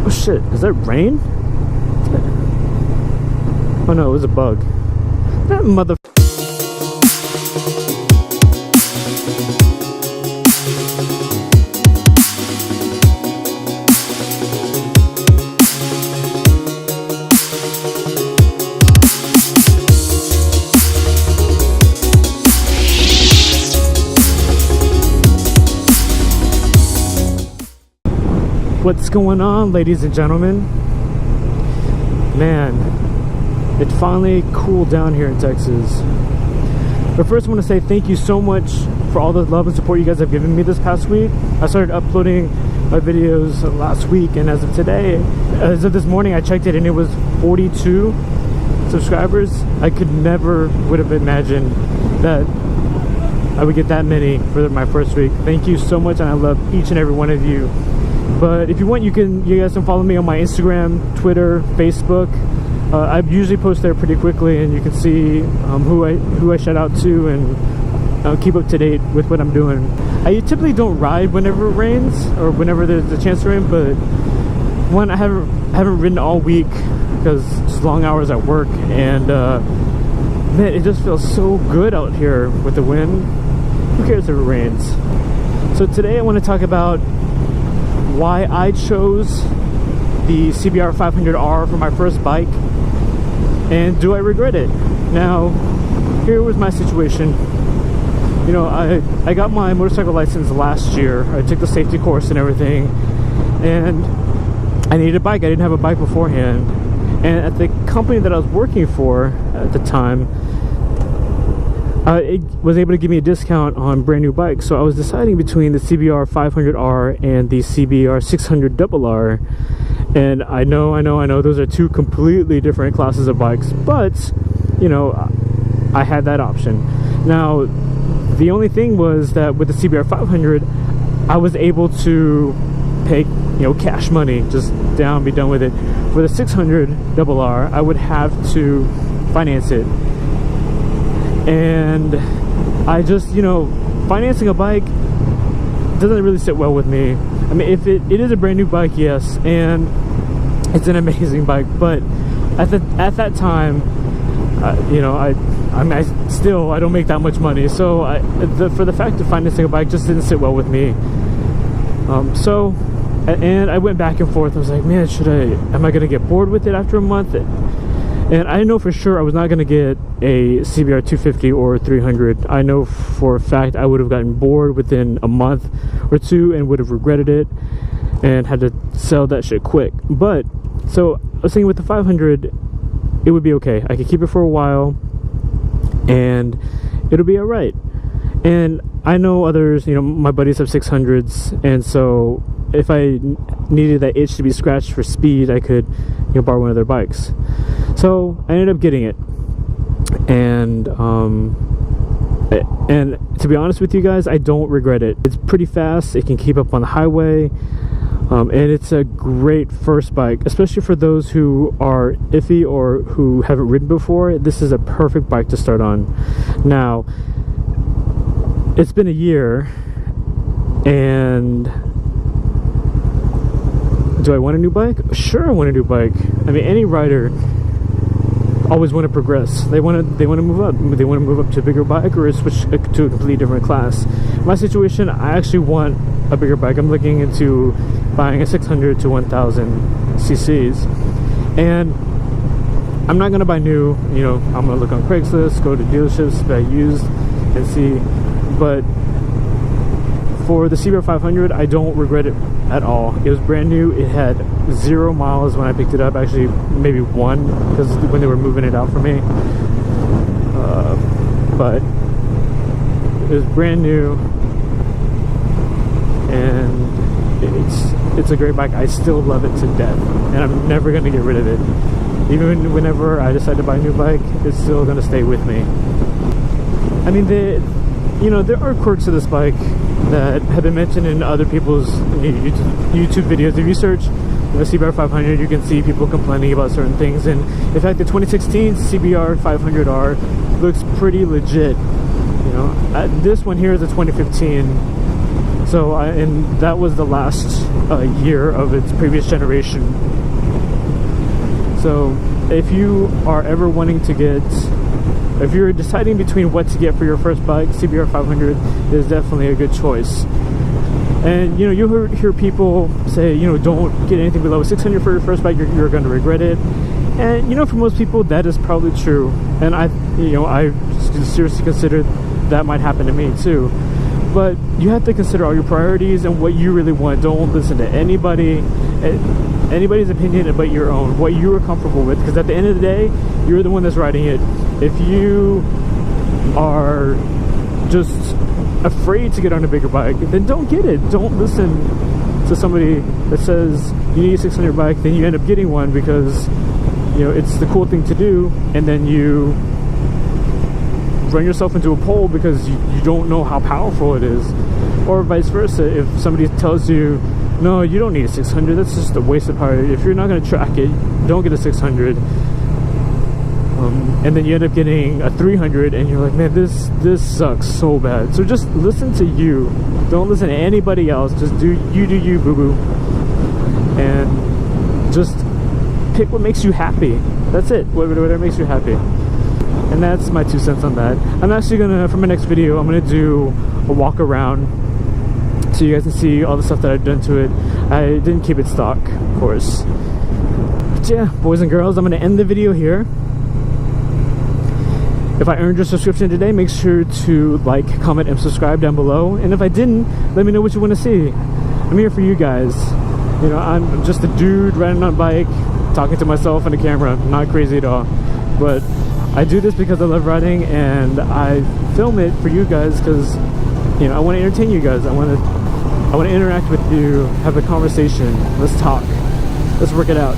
Oh shit, is that rain? Oh no, it was a bug. That mother... What's going on, ladies and gentlemen? Man, it finally cooled down here in Texas. But first I want to say thank you so much for all the love and support you guys have given me this past week. I started uploading my videos last week, and as of today, as of this morning, I checked it and it was 42 subscribers. I could never would have imagined that I would get that many for my first week. Thank you so much, and I love each and every one of you. But if you want, you guys can follow me on my Instagram, Twitter, Facebook. I usually post there pretty quickly, and you can see who I shout out to and keep up to date with what I'm doing. I typically don't ride whenever it rains or whenever there's a chance to rain, but one, I haven't ridden all week because just long hours at work, and man, it just feels so good out here with the wind. Who cares if it rains? So today I want to talk about why I chose the CBR500R for my first bike, and do I regret it? Now, here was my situation. You know, I got my motorcycle license last year. I took the safety course and everything, and I needed a bike. I didn't have a bike beforehand, and at the company that I was working for at the time, it was able to give me a discount on brand new bikes. So I was deciding between the CBR500R and the CBR600R. And I know those are two completely different classes of bikes, but you know, I had that option. Now, the only thing was that with the CBR500, I was able to pay, you know, cash money, just be done with it. For the 600RR, I would have to finance it. And I just, you know, financing a bike doesn't really sit well with me. I mean, if it is a brand new bike, yes, and it's an amazing bike, but at that time, you know, I don't make that much money, so for the fact of financing a bike just didn't sit well with me. And I went back and forth. I was like, man, am I gonna get bored with it after a month? And I know for sure I was not going to get a CBR 250 or 300. I know for a fact I would have gotten bored within a month or two and would have regretted it and had to sell that shit quick. But, so I was thinking with the 500, it would be okay. I could keep it for a while and it'll be alright. And I know others, you know, my buddies have 600s, and so if I needed that itch to be scratched for speed, I could, you know, borrow one of their bikes. So I ended up getting it, and to be honest with you guys, I don't regret it. It's pretty fast. It can keep up on the highway, and it's a great first bike, especially for those who are iffy or who haven't ridden before. This is a perfect bike to start on. Now, it's been a year, and do I want a new bike? Sure, I want a new bike. I mean, any rider always want to progress. They want to move up. They want to move up to a bigger bike or switch to a completely different class. My situation, I actually want a bigger bike. I'm looking into buying a 600 to 1000 cc's, and I'm not gonna buy new. You know, I'm gonna look on Craigslist, go to dealerships, buy used, and see. But for the CBR500, I don't regret it at all. It was brand new. It had 0 miles when I picked it up. Actually, maybe 1, because when they were moving it out for me. But it was brand new, and it's a great bike. I still love it to death, and I'm never going to get rid of it. Even whenever I decide to buy a new bike, it's still going to stay with me. I mean, you know, there are quirks to this bike that have been mentioned in other people's YouTube videos. If you search the CBR500, you can see people complaining about certain things. And in fact, the 2016 CBR500R looks pretty legit. You know, this one here is a 2015, So and that was the last year of its previous generation. So if you are ever wanting to get, if you're deciding between what to get for your first bike, CBR500 is definitely a good choice. And you know, you hear people say, you know, don't get anything below 600 for your first bike, you're going to regret it. And you know, for most people that is probably true, and I seriously consider that might happen to me too. But you have to consider all your priorities and what you really want. Don't listen to anybody's opinion but your own, what you are comfortable with, because at the end of the day, you're the one that's riding it. If you are just afraid to get on a bigger bike, then don't get it. Don't listen to somebody that says you need a 600 bike, then you end up getting one because, you know, it's the cool thing to do, and then you run yourself into a pole because you don't know how powerful it is. Or vice versa, if somebody tells you, no, you don't need a 600, that's just a waste of power, if you're not going to track it, don't get a 600. And then you end up getting a 300 and you're like, man, this sucks so bad. So just listen to you, don't listen to anybody else. Just do you, boo-boo, and just pick what makes you happy. That's it, whatever makes you happy. And that's my 2 cents on that. I'm actually gonna, for my next video, I'm gonna do a walk around so you guys can see all the stuff that I've done to it. I didn't keep it stock, of course. But yeah, boys and girls, I'm gonna end the video here. If I earned your subscription today, make sure to like, comment, and subscribe down below. And if I didn't, let me know what you want to see. I'm here for you guys. You know, I'm just a dude riding on a bike, talking to myself on the camera. Not crazy at all. But I do this because I love riding, and I film it for you guys because, you know, I want to entertain you guys. I want to interact with you, have a conversation. Let's talk. Let's work it out.